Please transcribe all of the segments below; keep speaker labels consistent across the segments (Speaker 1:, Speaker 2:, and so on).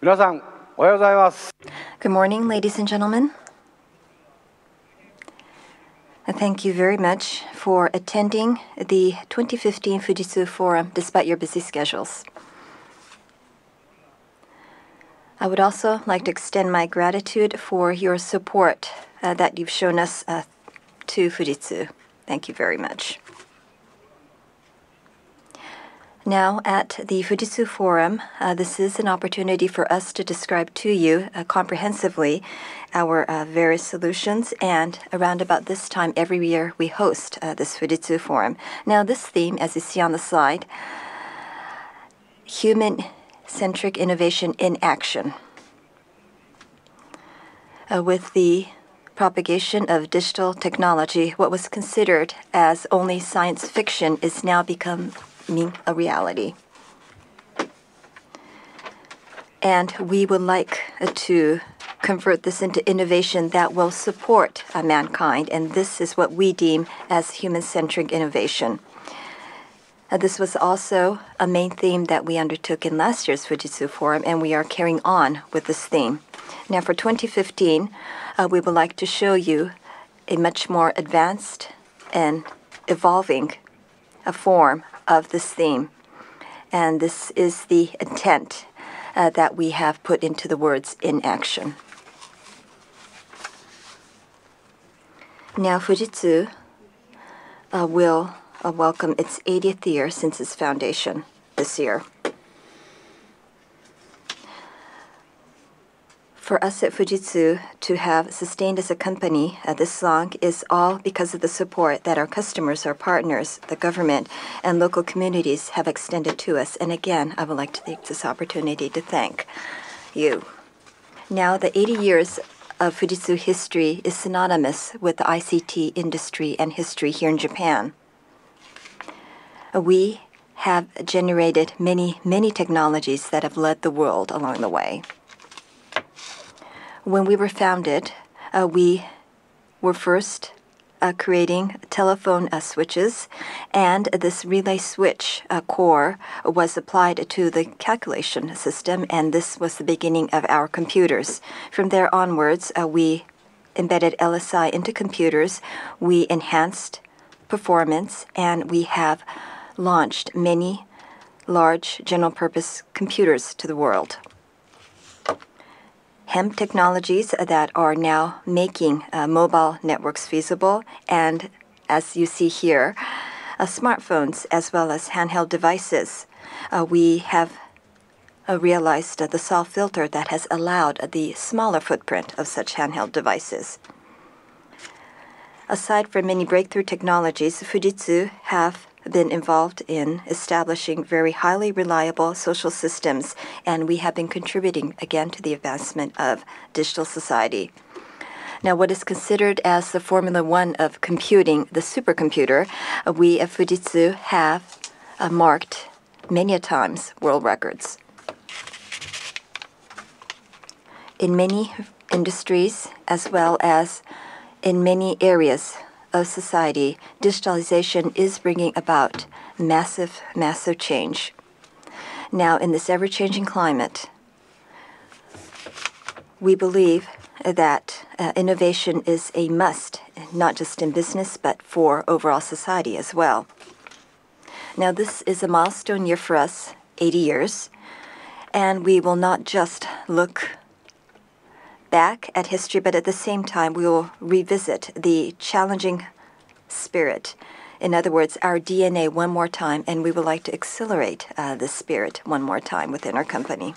Speaker 1: 皆さん、おはようございます。
Speaker 2: Good morning, ladies and gentlemen. Thank you very much for attending the 2015 Fujitsu Forum despite your busy schedules. I would also like to extend my gratitude for your support that you've shown us to Fujitsu. Thank you very much. Now, at the Fujitsu Forum, this is an opportunity for us to describe to you comprehensively our various solutions, and around about this time every year we host this Fujitsu Forum. Now, this theme, as you see on the slide, Human-Centric Innovation in Action. With the propagation of digital technology, what was considered as only science fiction is now becoming a reality. And we would like to convert this into innovation that will support mankind, and this is what we deem as human-centric innovation. This was also a main theme that we undertook in last year's Fujitsu Forum, and we are carrying on with this theme. Now for 2015, we would like to show you a much more advanced and evolving form of this theme. And this is the intent that we have put into the words in action. Now Fujitsu will welcome its 80th year since its foundation this year. For us at Fujitsu to have sustained as a company this long is all because of the support that our customers, our partners, the government, and local communities have extended to us. And again, I would like to take this opportunity to thank you. Now, the 80 years of Fujitsu history is synonymous with the ICT industry and history here in Japan. We have generated many, many technologies that have led the world along the way. When we were founded, we were first creating telephone switches, and this relay switch core was applied to the calculation system, and this was the beginning of our computers. From there onwards, we embedded LSI into computers, we enhanced performance, and we have launched many large general-purpose computers to the world. HEMP technologies that are now making mobile networks feasible, and as you see here, smartphones as well as handheld devices. We have realized the SAW filter that has allowed the smaller footprint of such handheld devices. Aside from many breakthrough technologies, Fujitsu have been involved in establishing very highly reliable social systems, and we have been contributing again to the advancement of digital society. Now, what is considered as the Formula One of computing, the supercomputer, we at Fujitsu have marked many a times world records. In many industries, as well as in many areas of society, digitalization is bringing about massive, massive change. Now, in this ever-changing climate, we believe that innovation is a must, not just in business, but for overall society as well. Now, this is a milestone year for us, 80 years, and we will not just look back at history, but at the same time, we will revisit the challenging spirit. In other words, our DNA one more time, and we would like to accelerate this spirit one more time within our company.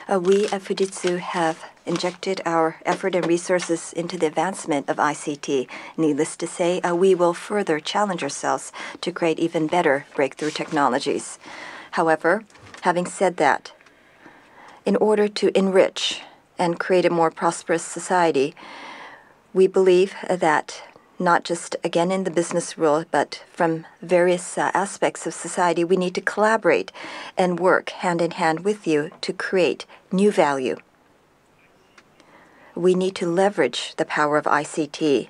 Speaker 2: We at Fujitsu have injected our effort and resources into the advancement of ICT. Needless to say, we will further challenge ourselves to create even better breakthrough technologies. However, having said that, in order to enrich and create a more prosperous society, we believe that not just, again, in the business world, but from various aspects of society, we need to collaborate and work hand in hand with you to create new value. We need to leverage the power of ICT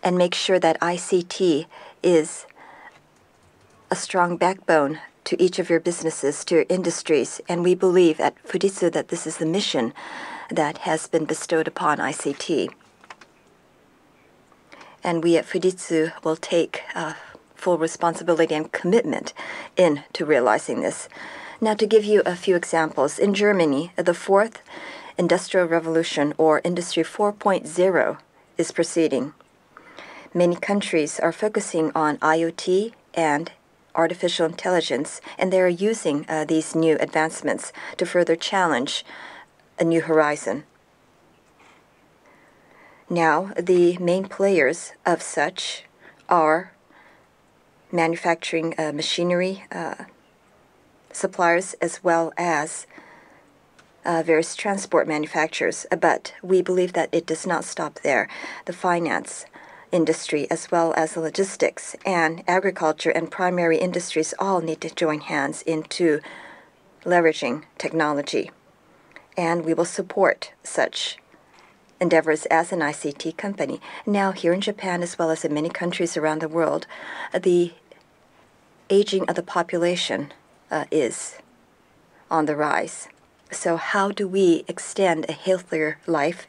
Speaker 2: and make sure that ICT is a strong backbone to each of your businesses, to your industries. And we believe at Fujitsu that this is the mission that has been bestowed upon ICT. And we at Fujitsu will take full responsibility and commitment into realizing this. Now, to give you a few examples, in Germany, the fourth industrial revolution, or Industry 4.0, is proceeding. Many countries are focusing on IoT and artificial intelligence, and they are using these new advancements to further challenge a new horizon. Now, the main players of such are manufacturing machinery suppliers, as well as various transport manufacturers. But we believe that it does not stop there. The finance industry, as well as the logistics and agriculture and primary industries, all need to join hands into leveraging technology. And we will support such endeavors as an ICT company. Now, here in Japan, as well as in many countries around the world, the aging of the population is on the rise. So how do we extend a healthier life?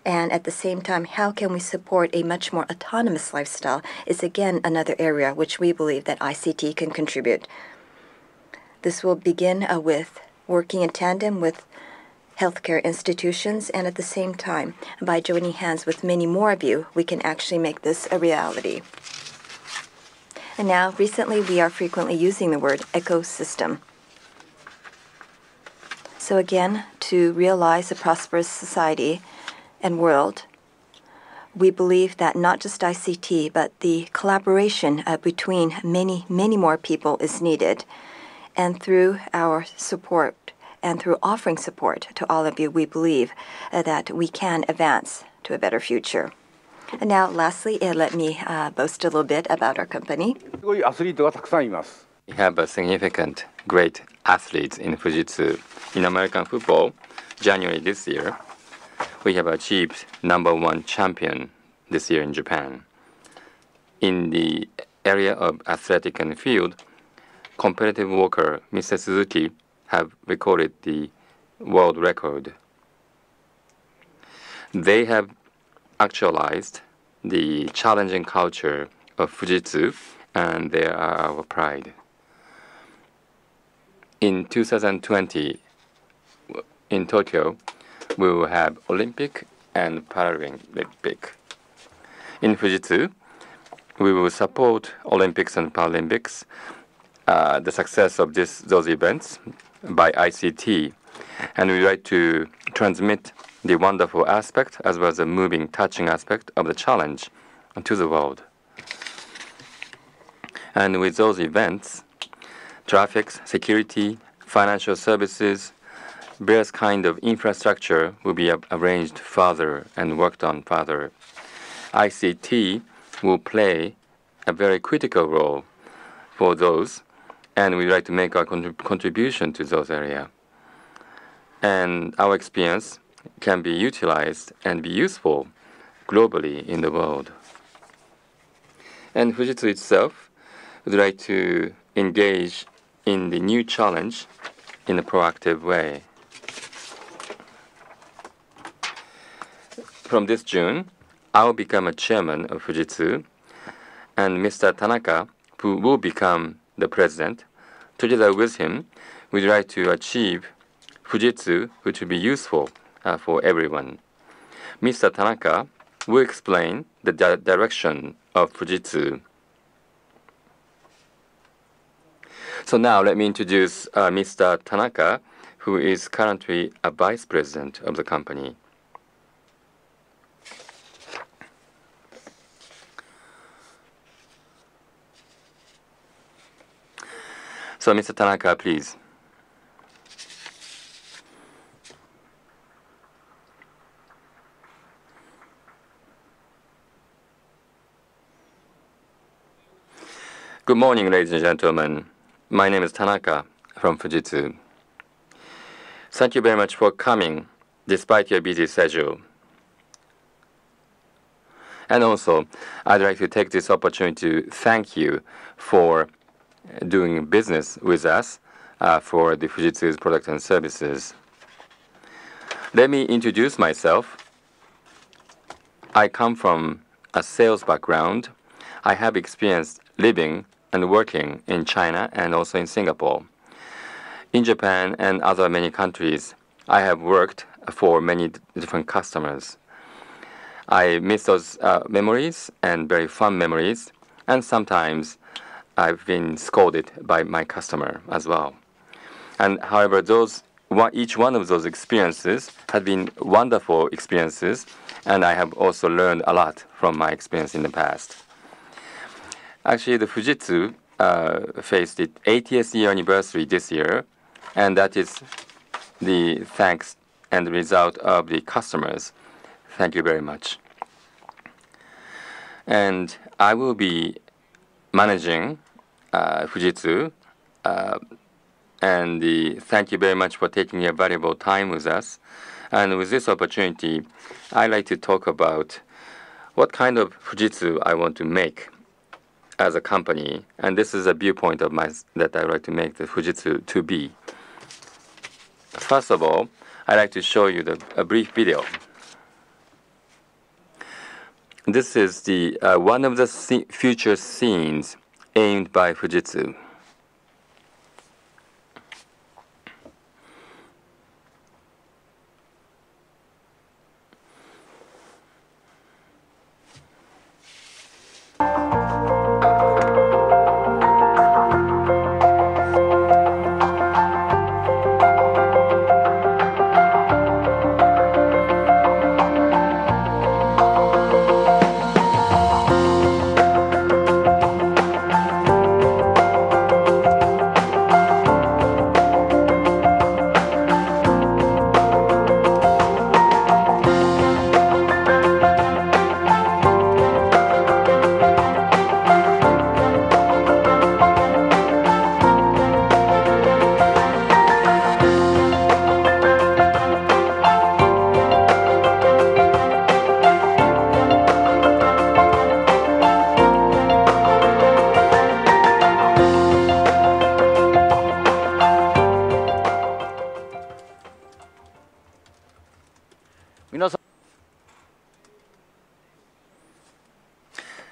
Speaker 2: And at the same time, how can we support a much more autonomous lifestyle is again another area which we believe that ICT can contribute. This will begin with working in tandem with healthcare institutions, and at the same time, by joining hands with many more of you, we can actually make this a reality. And now, recently, we are frequently using the word ecosystem. So again, to realize a prosperous society and world, we believe that not just ICT, but the collaboration between many, many more people is needed. And through our support and through offering support to all of you, we believe that we can advance to a better future. And now, lastly, let me boast a little bit about our company.
Speaker 1: すごいアスリートがたくさんいます。
Speaker 3: We have a significant, great athletes in Fujitsu. In American football, January this year, we have achieved #1 champion this year in Japan. In the area of athletic and field, competitive walker Mr. Suzuki have recorded the world record. They have actualized the challenging culture of Fujitsu, and they are our pride. In 2020, in Tokyo, we will have Olympic and Paralympic. In Fujitsu, we will support Olympics and Paralympics, the success of those events by ICT, and we like to transmit the wonderful aspect as well as the moving, touching aspect of the challenge to the world. And with those events, traffic, security, financial services, various kind of infrastructure will be arranged further and worked on further. ICT will play a very critical role for those, and we'd like to make our contribution to those areas. And our experience can be utilized and be useful globally in the world. And Fujitsu itself would like to engage in the new challenge in a proactive way. From this June, I will become a chairman of Fujitsu, and Mr. Tanaka, who will become the president, together with him, we'd like to achieve Fujitsu, which will be useful for everyone. Mr. Tanaka will explain the direction of Fujitsu. So now let me introduce Mr. Tanaka, who is currently a vice president of the company. So Mr. Tanaka, please. Good morning, ladies and gentlemen. My name is Tanaka from Fujitsu. Thank you very much for coming despite your busy schedule. And also, I'd like to take this opportunity to thank you for doing business with us for the Fujitsu's products and services. Let me introduce myself. I come from a sales background. I have experience living and working in China and also in Singapore. In Japan and other many countries, I have worked for many different customers. I miss those memories and very fun memories, and sometimes I've been scolded by my customer as well. And however, each one of those experiences have been wonderful experiences, and I have also learned a lot from my experience in the past. Actually, the Fujitsu faced its 80th year anniversary this year, and that is the thanks and the result of the customers. Thank you very much. And I will be managing Fujitsu, and thank you very much for taking your valuable time with us. And with this opportunity, I'd like to talk about what kind of Fujitsu I want to make as a company. And this is a viewpoint of mine that I'd like to make the Fujitsu to be. First of all, I'd like to show you a brief video. This is one of the future scenes aimed by Fujitsu.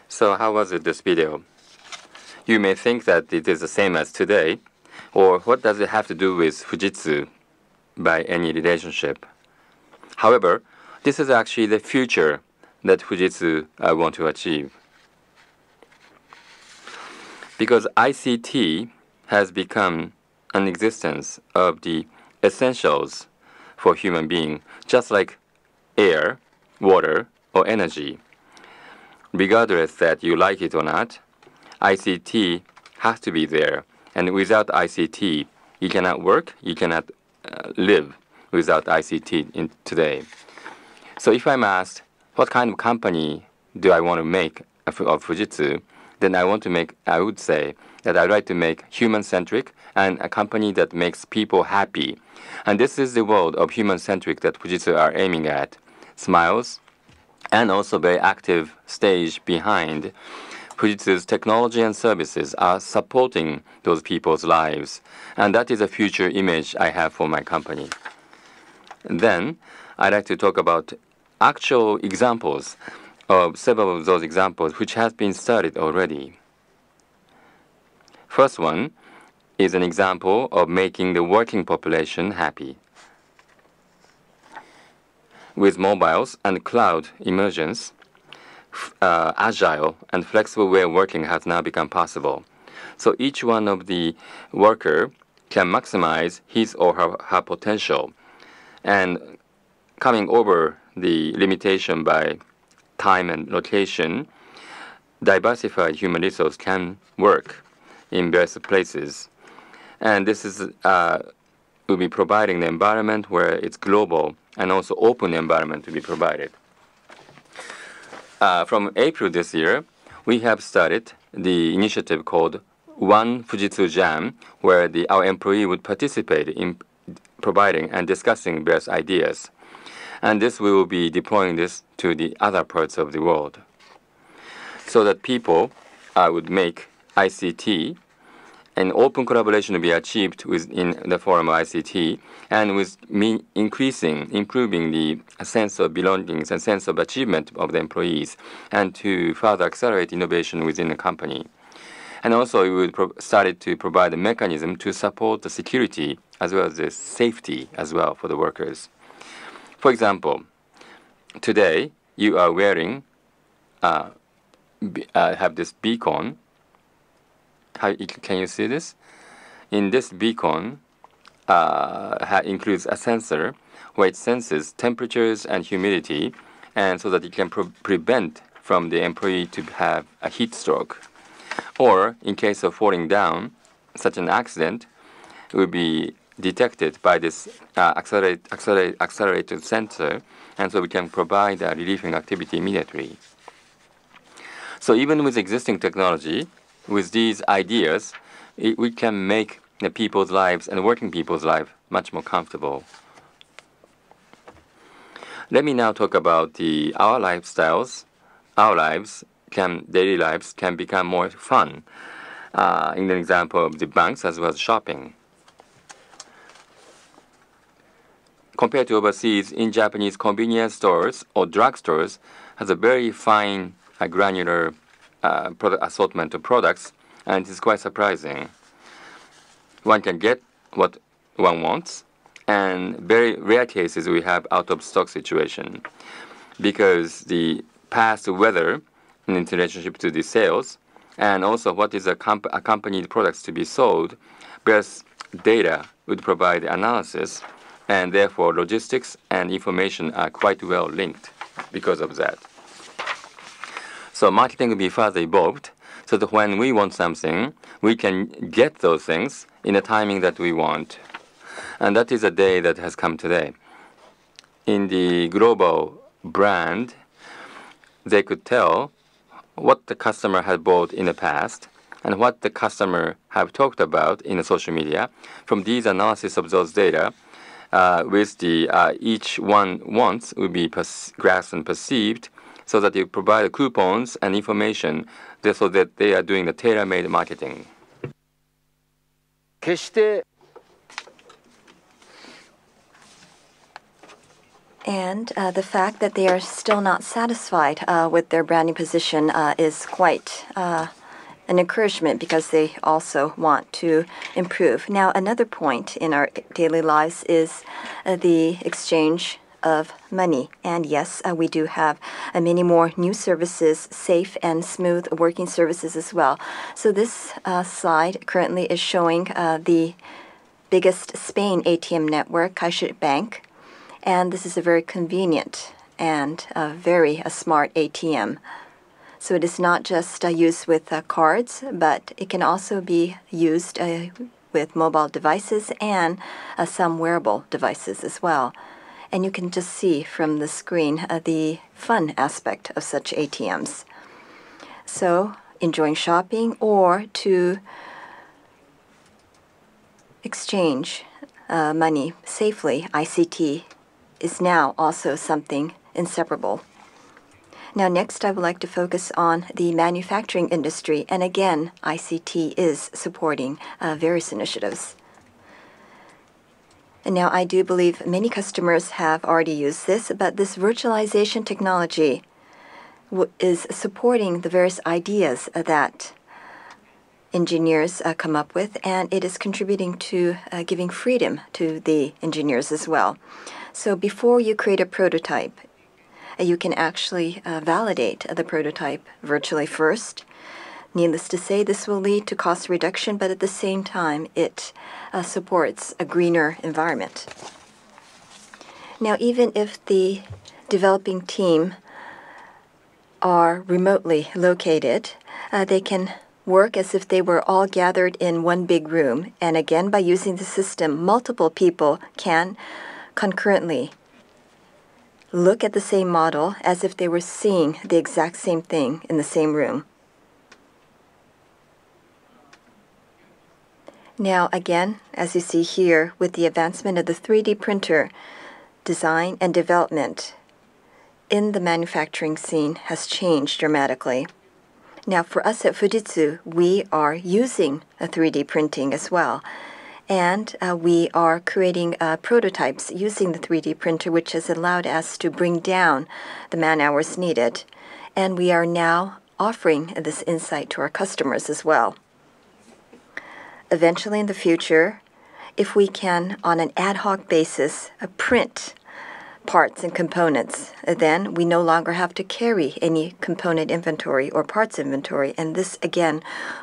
Speaker 3: So how was it, this video? You may think that it is the same as today, or what does it have to do with Fujitsu by any relationship? However, this is actually the future that Fujitsu want to achieve. Because ICT has become an existence of the essentials for human being, just like air, water, or energy. Regardless that you like it or not, ICT has to be there. And without ICT, you cannot work, you cannot live without ICT in today. So if I'm asked, what kind of company do I want to make of Fujitsu, then I would say that I'd like to make human-centric and a company that makes people happy. And this is the world of human-centric that Fujitsu are aiming at. Smiles, and also very active stage behind Fujitsu's technology and services are supporting those people's lives. And that is a future image I have for my company. And then I'd like to talk about actual examples of several of those examples which has been studied already. First one is an example of making the working population happy. With mobiles and cloud emergence, agile and flexible way of working has now become possible. So each one of the worker can maximize his or her potential. And coming over the limitation by time and location, diversified human resource can work in various places. And this is will be providing the environment where it's global and also open environment to be provided. From April this year, we have started the initiative called One Fujitsu Jam, where our employee would participate in providing and discussing various ideas. And we will be deploying this to the other parts of the world, so that people would make ICT an open collaboration will be achieved in the form of ICT, and with improving the sense of belongings and sense of achievement of the employees, and to further accelerate innovation within the company. And also, we would started to provide a mechanism to support the security as well as the safety as well for the workers. For example, today you are wearing, have this beacon. Can you see this? In this beacon includes a sensor where it senses temperatures and humidity, and so that it can prevent from the employee to have a heat stroke. Or in case of falling down, such an accident will be detected by this accelerated sensor, and so we can provide a relieving activity immediately. So even with existing technology, with these ideas, we can make the people's lives and working people's life much more comfortable. Let me now talk about our lifestyles. Our daily lives can become more fun. In the example of the banks as well as shopping. Compared to overseas, in Japanese, convenience stores or drugstores has a very fine, granular assortment of products, and it is quite surprising. One can get what one wants, and very rare cases we have out-of-stock situation, because the past weather in relationship to the sales, and also what is accompanied products to be sold, bears data would provide analysis, and therefore logistics and information are quite well linked because of that. So marketing will be further evolved so that when we want something, we can get those things in the timing that we want. And that is a day that has come today. In the global brand, they could tell what the customer had bought in the past and what the customer have talked about in the social media. From these analysis of those data, with each one wants will be grasped and perceived, so that you provide coupons and information so that they are doing the tailor-made marketing.
Speaker 2: And the fact that they are still not satisfied with their branding position is quite an encouragement, because they also want to improve. Now, another point in our daily lives is the exchange of money. And yes, we do have many more new services, safe and smooth working services as well. So this slide currently is showing the biggest Spain ATM network, CaixaBank. And this is a very convenient and very smart ATM. So it is not just used with cards, but it can also be used with mobile devices and some wearable devices as well. And you can just see from the screen the fun aspect of such ATMs. So enjoying shopping or to exchange money safely, ICT is now also something inseparable. Now next I would like to focus on the manufacturing industry, and again ICT is supporting various initiatives. And now I do believe many customers have already used this, but this virtualization technology is supporting the various ideas that engineers come up with, and it is contributing to giving freedom to the engineers as well. So before you create a prototype, you can actually validate the prototype virtually first. Needless to say, this will lead to cost reduction, but at the same time, it supports a greener environment. Now, even if the developing team are remotely located, they can work as if they were all gathered in one big room. And again, by using the system, multiple people can concurrently look at the same model as if they were seeing the exact same thing in the same room. Now again, as you see here, with the advancement of the 3D printer, design and development in the manufacturing scene has changed dramatically. Now, for us at Fujitsu, we are using a 3D printing as well. And we are creating prototypes using the 3D printer, which has allowed us to bring down the man hours needed. And we are now offering this insight to our customers as well. Eventually in the future, if we can, on an ad hoc basis, print parts and components, then we no longer have to carry any component inventory or parts inventory, and this again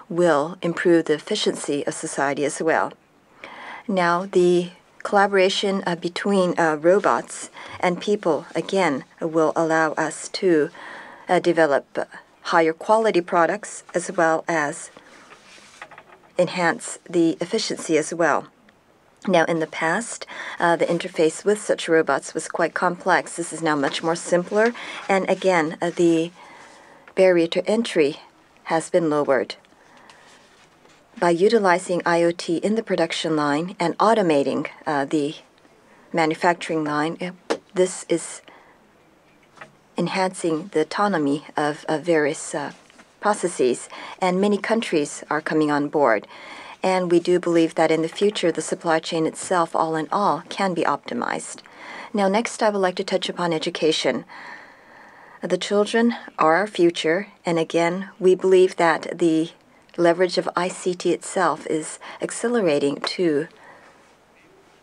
Speaker 2: will improve the efficiency of society as well. Now, the collaboration between robots and people again will allow us to develop higher quality products as well as enhance the efficiency as well. Now, in the past, the interface with such robots was quite complex. This is now much more simpler, and again, the barrier to entry has been lowered. By utilizing IoT in the production line and automating the manufacturing line, this is enhancing the autonomy of various processes, and many countries are coming on board. And we do believe that in the future, the supply chain itself, all in all, can be optimized. Now, next, I would like to touch upon education. The children are our future, and again, we believe that the leverage of ICT itself is accelerating to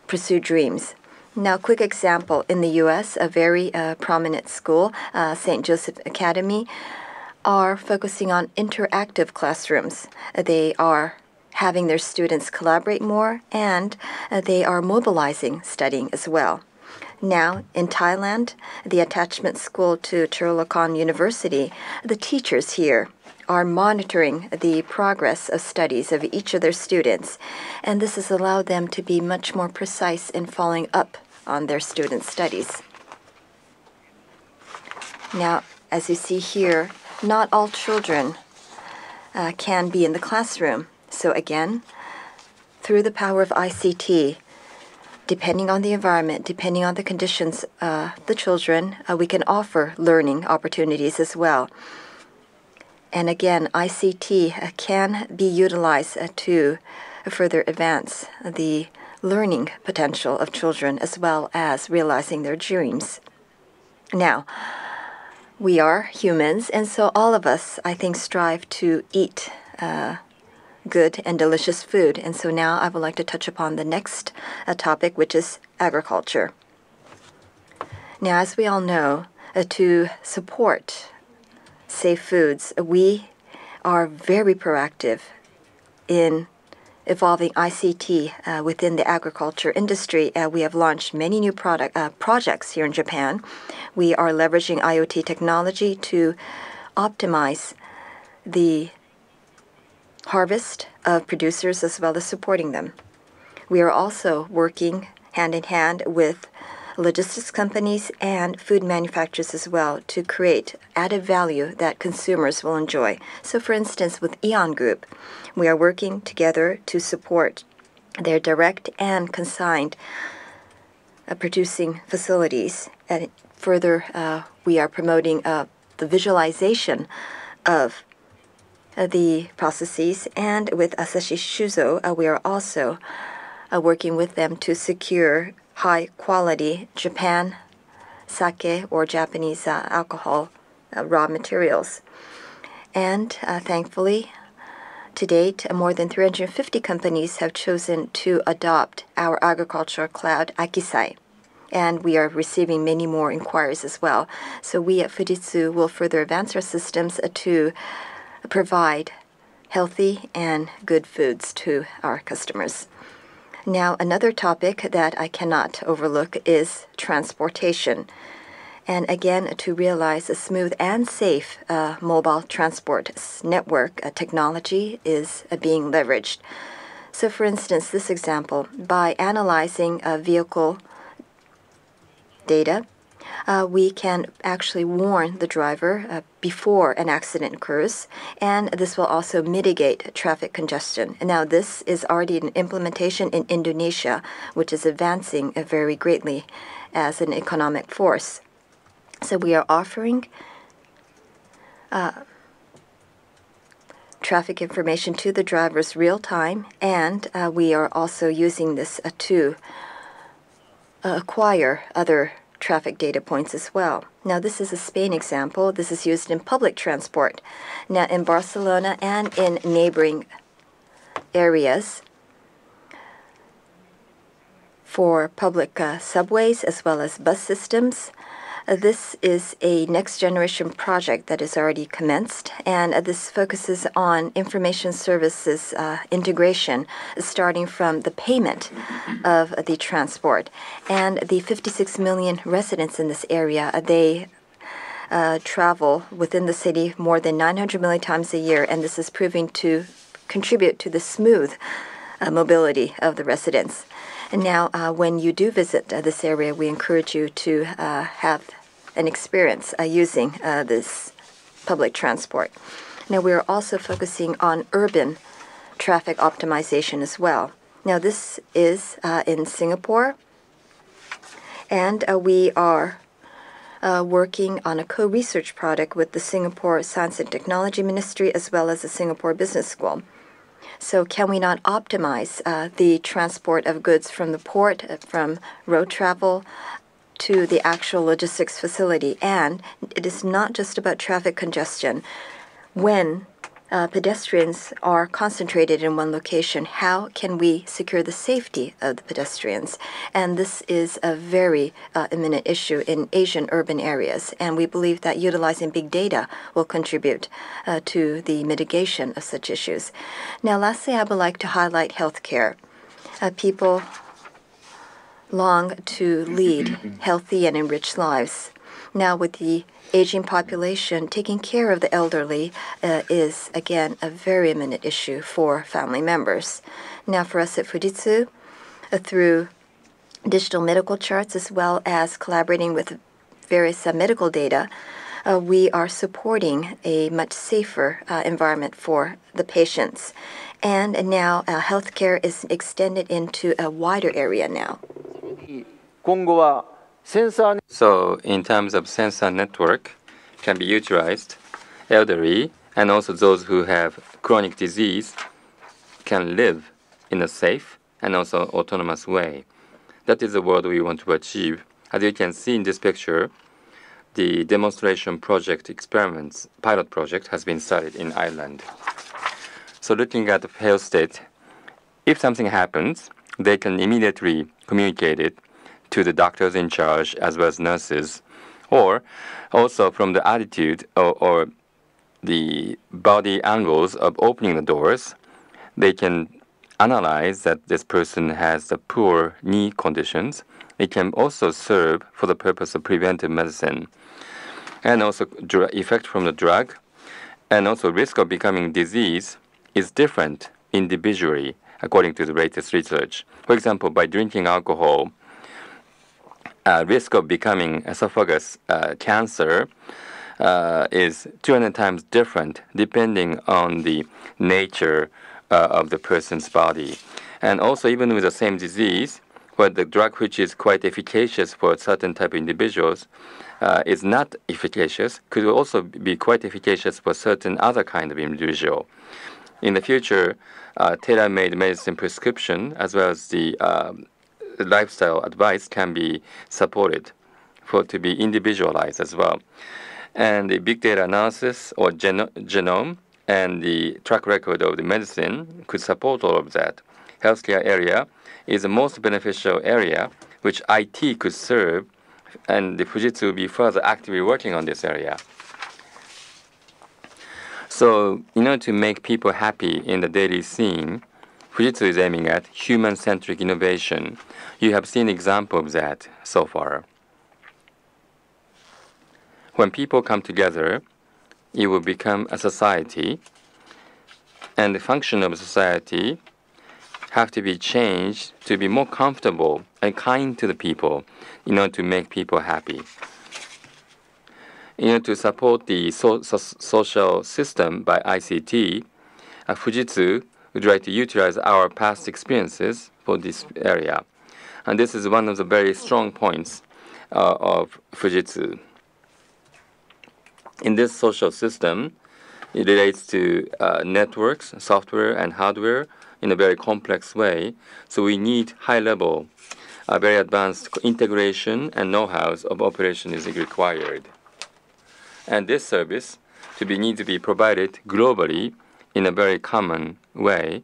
Speaker 2: pursue dreams. Now, quick example, in the U.S., a very prominent school, St. Joseph Academy, are focusing on interactive classrooms. They are having their students collaborate more, and they are mobilizing studying as well. Now, in Thailand, the attachment school to Chulalongkorn University, the teachers here are monitoring the progress of studies of each of their students, and this has allowed them to be much more precise in following up on their students' studies. Now, as you see here, not all children can be in the classroom. So again, through the power of ICT, depending on the environment, depending on the conditions, the children, we can offer learning opportunities as well. And again, ICT can be utilized to further advance the learning potential of children as well as realizing their dreams. Now, we are humans, and so all of us, I think, strive to eat good and delicious food. And so now I would like to touch upon the next topic, which is agriculture. Now, as we all know, to support safe foods, we are very proactive in evolving ICT within the agriculture industry. We have launched many new projects here in Japan. We are leveraging IoT technology to optimize the harvest of producers as well as supporting them. We are also working hand in hand with logistics companies and food manufacturers as well to create added value that consumers will enjoy. So for instance, with Aeon Group, we are working together to support their direct and consigned producing facilities. And further, we are promoting the visualization of the processes, and with Asahi Shuzo, we are also working with them to secure high-quality Japan sake or Japanese alcohol raw materials. And thankfully, to date, more than 350 companies have chosen to adopt our agricultural cloud, Akisai. And we are receiving many more inquiries as well. So we at Fujitsu will further advance our systems to provide healthy and good foods to our customers. Now, another topic that I cannot overlook is transportation. And again, to realize a smooth and safe mobile transport network technology is being leveraged. So for instance, this example, by analyzing vehicle data, we can actually warn the driver before an accident occurs, and this will also mitigate traffic congestion. Now, this is already an implementation in Indonesia, which is advancing very greatly as an economic force. So we are offering traffic information to the drivers real time, and we are also using this to acquire other traffic data points as well. Now, this is a Spain example. This is used in public transport. Now, in Barcelona and in neighboring areas, for public subways as well as bus systems, this is a next-generation project that is already commenced, and this focuses on information services integration, starting from the payment of the transport. And the 56 million residents in this area, they travel within the city more than 900 million times a year, and this is proving to contribute to the smooth mobility of the residents. And now, when you do visit this area, we encourage you to have an experience using this public transport. Now, we are also focusing on urban traffic optimization as well. Now, this is in Singapore, and we are working on a co-research project with the Singapore Science and Technology Ministry as well as the Singapore Business School. So can we not optimize the transport of goods from the port, from road travel, to the actual logistics facility? And it is not just about traffic congestion. When pedestrians are concentrated in one location, how can we secure the safety of the pedestrians? And this is a very imminent issue in Asian urban areas, and we believe that utilizing big data will contribute to the mitigation of such issues. Now, lastly, I would like to highlight healthcare. People long to lead healthy and enriched lives. Now, with the aging population, taking care of the elderly is, again, a very imminent issue for family members. Now, for us at Fujitsu, through digital medical charts as well as collaborating with various medical data, we are supporting a much safer environment for the patients. And now healthcare is extended into a wider area now.
Speaker 3: So, in terms of sensor network, can be utilized. Elderly and also those who have chronic disease can live in a safe and also autonomous way. That is the world we want to achieve. As you can see in this picture, the demonstration project experiments pilot project has been started in Ireland. So looking at the health state, if something happens, they can immediately communicate it to the doctors in charge as well as nurses, or also from the attitude or the body angles of opening the doors, they can analyze that this person has the poor knee conditions. It can also serve for the purpose of preventive medicine, and also effect from the drug, and also risk of becoming disease is different individually according to the latest research. For example, by drinking alcohol, risk of becoming esophagus cancer is 200 times different depending on the nature of the person's body. And also, even with the same disease, where the drug which is quite efficacious for a certain type of individuals is not efficacious, could also be quite efficacious for certain other kind of individual. In the future, tailor-made medicine prescription as well as the lifestyle advice can be supported to be individualized as well. And the big data analysis or genome and the track record of the medicine could support all of that. Healthcare area is the most beneficial area which IT could serve, and the Fujitsu will be further actively working on this area. So, in order to make people happy in the daily scene, Fujitsu is aiming at human-centric innovation. You have seen examples of that so far. When people come together, it will become a society, and the function of society have to be changed to be more comfortable and kind to the people in order to make people happy. In order to support the social system by ICT, Fujitsu would like to utilize our past experiences for this area. And this is one of the very strong points of Fujitsu. In this social system, It relates to networks, software, and hardware in a very complex way. So we need high-level, very advanced integration and know-hows of operation is required. And this service needs to be provided globally in a very common way.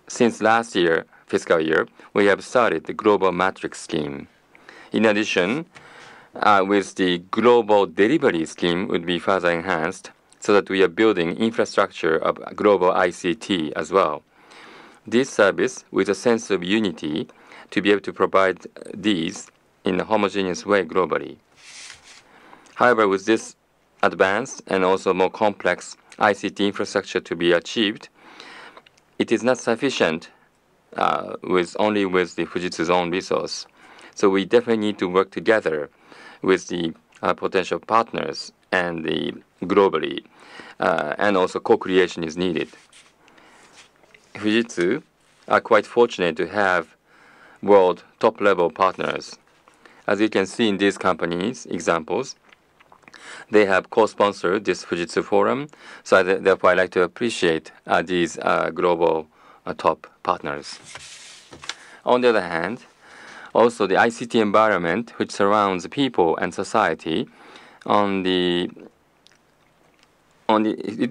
Speaker 3: Since last year, fiscal year, we have started the global matrix scheme. In addition, with the global delivery scheme would be further enhanced so that we are building infrastructure of global ICT as well. This service with a sense of unity to be able to provide these in a homogeneous way globally. However, with this advanced and also more complex ICT infrastructure to be achieved, it is not sufficient only with the Fujitsu's own resource. So we definitely need to work together with the potential partners and globally, and also co-creation is needed. Fujitsu are quite fortunate to have world top-level partners. As you can see in these companies' examples, they have co-sponsored this Fujitsu Forum, so therefore I like to appreciate these global top partners. On the other hand, also the ICT environment which surrounds people and society, it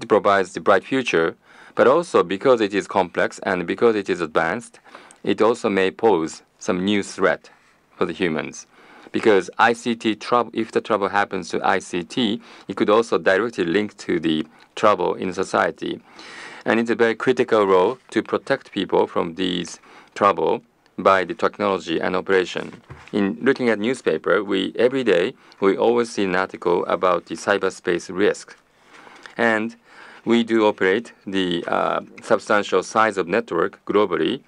Speaker 3: provides the bright future, but also because it is complex and because it is advanced, it also may pose some new threat for the humans. Because ICT trouble, if the trouble happens to ICT, it could also directly link to the trouble in society. And it's a very critical role to protect people from these trouble by the technology and operation. In looking at newspaper, every day we always see an article about the cyberspace risk. And we do operate the substantial size of network globally,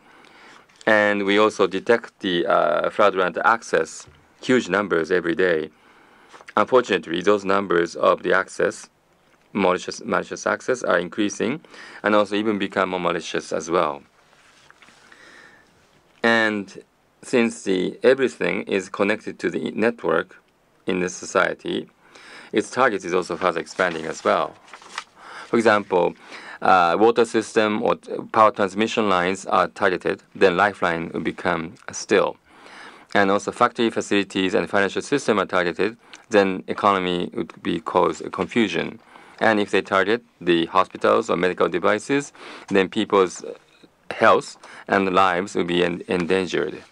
Speaker 3: and we also detect the fraudulent access, huge numbers every day. Unfortunately, those numbers of the access, malicious access, are increasing, and also even become more malicious as well. And since everything is connected to the network in this society, its target is also further expanding as well. For example, water system or power transmission lines are targeted, then lifeline will become still. And also factory facilities and financial system are targeted, then economy would cause confusion. And if they target the hospitals or medical devices, then people's health and lives will be endangered.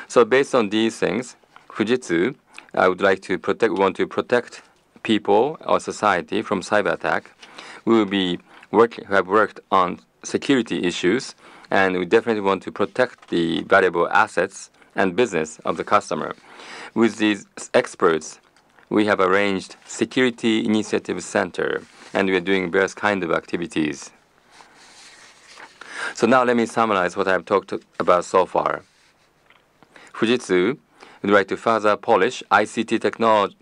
Speaker 3: So based on these things, Fujitsu want to protect people or society from cyber attack. We will have worked on security issues, and we definitely want to protect the valuable assets and business of the customer. With these experts, we have arranged Security Initiative Center, and we are doing various kinds of activities. So now let me summarize what I have talked about so far. Fujitsu would like to further polish ICT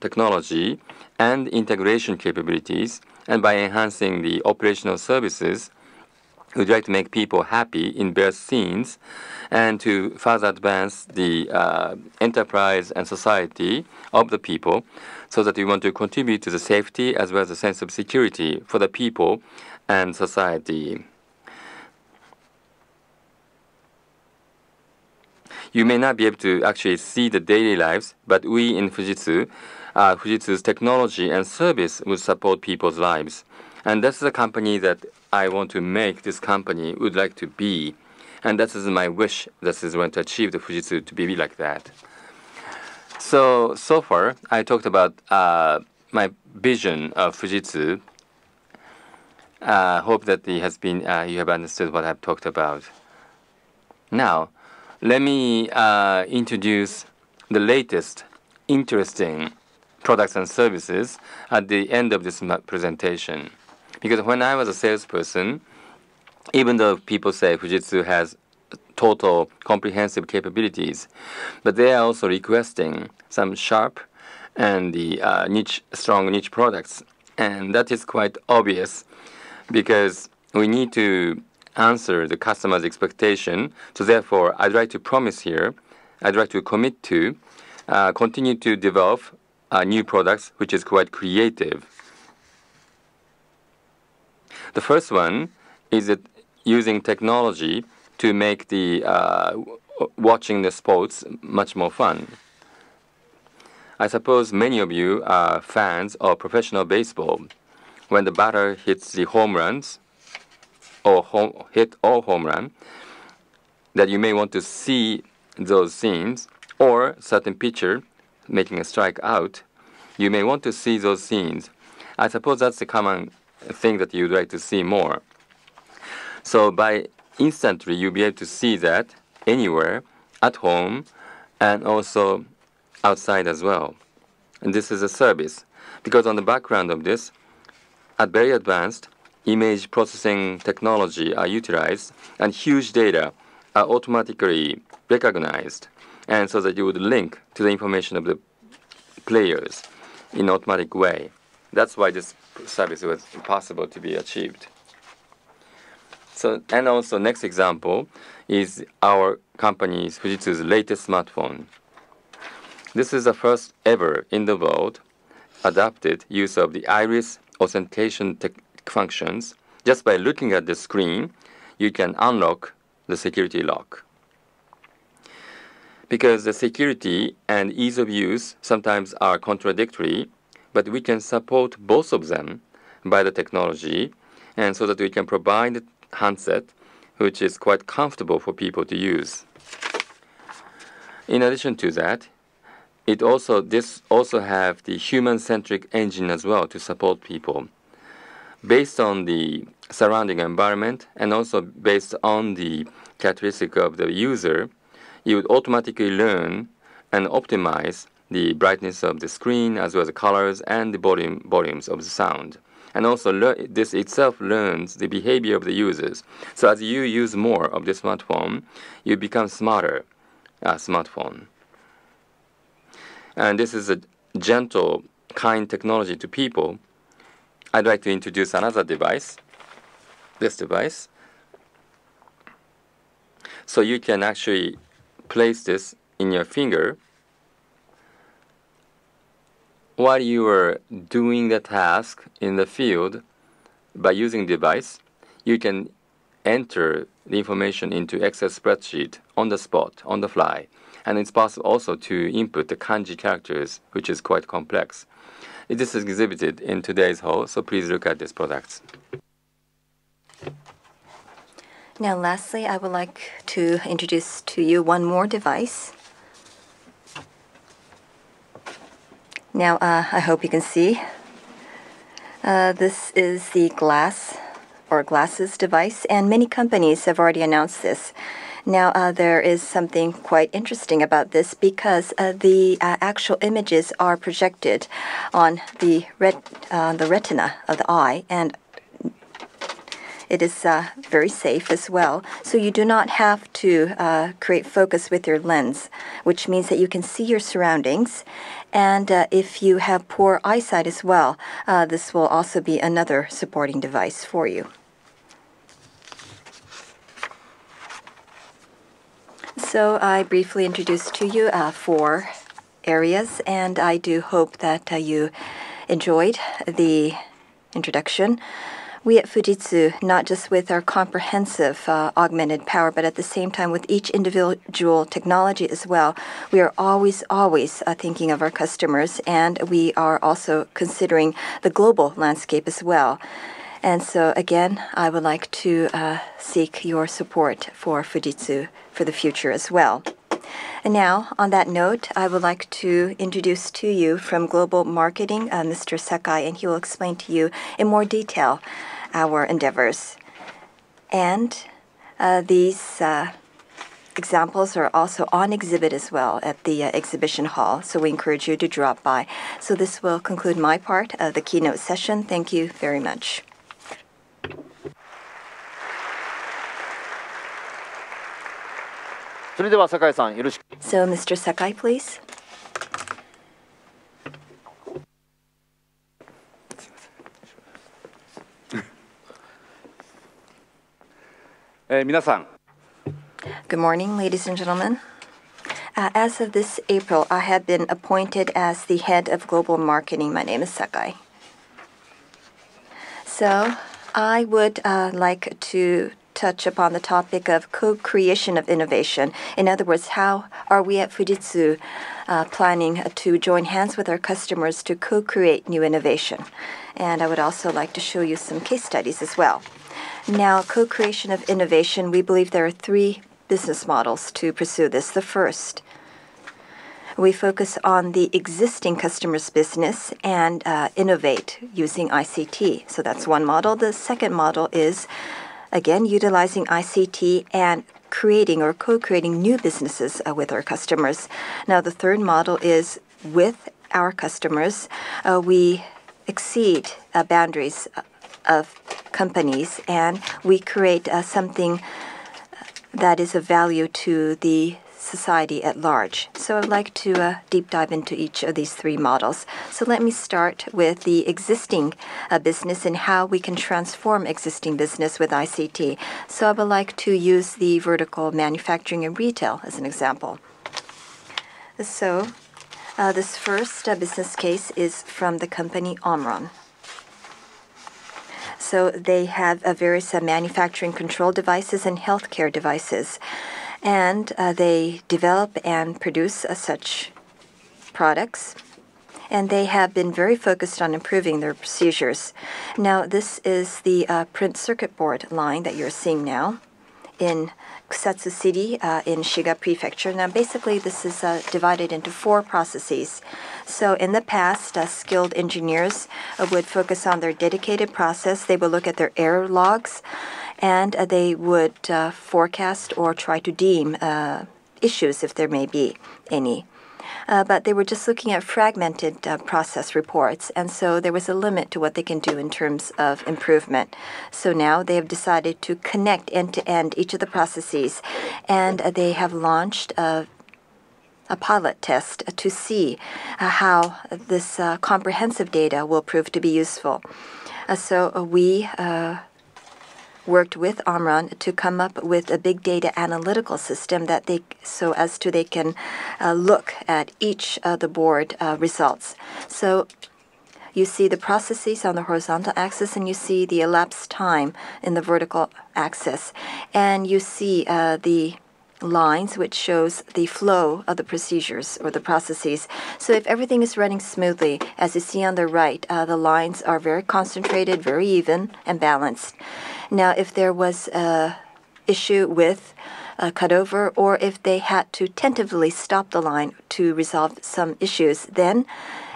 Speaker 3: technology and integration capabilities, and by enhancing the operational services, we would like to make people happy in various scenes and to further advance the enterprise and society of the people, so that we want to contribute to the safety as well as a sense of security for the people and society. You may not be able to actually see the daily lives, but we in Fujitsu's technology and service will support people's lives. And that's the company that I want to make this company would like to be. And that is my wish. That is want to achieve the Fujitsu to be like that. So far, I talked about my vision of Fujitsu. Hope that you have understood what I've talked about. Now, let me introduce the latest interesting products and services at the end of this presentation. Because when I was a salesperson, even though people say Fujitsu has total comprehensive capabilities, but they are also requesting some sharp and strong niche products. And that is quite obvious because we need to answer the customer's expectation. So therefore, I'd like to promise here, I'd like to commit to continue to develop new products, which is quite creative. The first one is that using technology to make the watching the sports much more fun. I suppose many of you are fans of professional baseball. When the batter hits the home runs or hit all home run, that you may want to see those scenes, or certain pitcher making a strike out, you may want to see those scenes. I suppose that's the common thing that you'd like to see more. So by instantly, you'll be able to see that anywhere, at home, and also outside as well. And this is a service, because on the background of this, at very advanced image processing technology are utilized, and huge data are automatically recognized, and so that you would link to the information of the players in an automatic way. That's why this service was possible to be achieved. So, and also next example is our company's Fujitsu's latest smartphone. This is the first ever in the world adapted use of the iris authentication functions. Just by looking at the screen, you can unlock the security lock. Because the security and ease of use sometimes are contradictory, but we can support both of them by the technology, and so that we can provide a handset which is quite comfortable for people to use. In addition to that, this also have the human-centric engine as well to support people. Based on the surrounding environment and also based on the characteristic of the user, you would automatically learn and optimize the brightness of the screen as well as the colors and the volumes of the sound. And also this itself learns the behavior of the users. So as you use more of the smartphone, you become smarter smartphone. And this is a gentle, kind technology to people. I'd like to introduce another device, this device. So you can actually place this in your finger. While you are doing the task in the field, by using the device, you can enter the information into Excel spreadsheet on the spot, on the fly. And it's possible also to input the kanji characters, which is quite complex. This is exhibited in today's hall, so please look at these products.
Speaker 2: Now, lastly, I would like to introduce to you one more device. Now, I hope you can see. This is the glasses device, and many companies have already announced this. Now, there is something quite interesting about this because the actual images are projected on the retina of the eye, and it is very safe as well. So you do not have to create focus with your lens, which means that you can see your surroundings. And if you have poor eyesight as well, this will also be another supporting device for you. So I briefly introduced to you 4 areas, and I do hope that you enjoyed the introduction. We at Fujitsu, not just with our comprehensive augmented power, but at the same time with each individual technology as well, we are always thinking of our customers, and we are also considering the global landscape as well. And so again, I would like to seek your support for Fujitsu for the future as well. And now, on that note, I would like to introduce to you from Global Marketing, Mr. Sakai, and he will explain to you in more detail our endeavors. And these examples are also on exhibit as well at the exhibition hall, so we encourage you to drop by. So this will conclude my part of the keynote session. Thank you very much.
Speaker 4: So,
Speaker 2: Mr. Sakai, please. Good morning, ladies and gentlemen. As of this April, I have been appointed as the head of global marketing. My name is Sakai. So, I would like to touch upon the topic of co-creation of innovation. In other words, how are we at Fujitsu planning to join hands with our customers to co-create new innovation? And I would also like to show you some case studies as well. Now, co-creation of innovation, we believe there are three business models to pursue this. The first, we focus on the existing customer's business and innovate using ICT. So that's one model. The second model is, again, utilizing ICT and creating or co-creating new businesses with our customers. Now, the third model is with our customers, we exceed boundaries of companies and we create something that is of value to the society at large. So I'd like to deep dive into each of these three models. So let me start with the existing business and how we can transform existing business with ICT. So I would like to use the vertical manufacturing and retail as an example. So this first business case is from the company Omron. So they have various manufacturing control devices and healthcare devices. And they develop and produce such products. And they have been very focused on improving their procedures. Now, this is the print circuit board line that you're seeing now in Kusatsu City in Shiga Prefecture. Now, basically, this is divided into four processes. So in the past, skilled engineers would focus on their dedicated process. They would look at their error logs, and they would forecast or try to deem issues if there may be any. But they were just looking at fragmented process reports, and so there was a limit to what they can do in terms of improvement. So now they have decided to connect end-to-end each of the processes, and they have launched a pilot test to see how this comprehensive data will prove to be useful. So we worked with Omron to come up with a big data analytical system that they can look at each of the board results. So you see the processes on the horizontal axis and you see the elapsed time in the vertical axis, and you see the lines which shows the flow of the procedures or the processes. So if everything is running smoothly, as you see on the right, the lines are very concentrated, very even and balanced. Now, if there was an issue with a cutover, or if they had to tentatively stop the line to resolve some issues, then,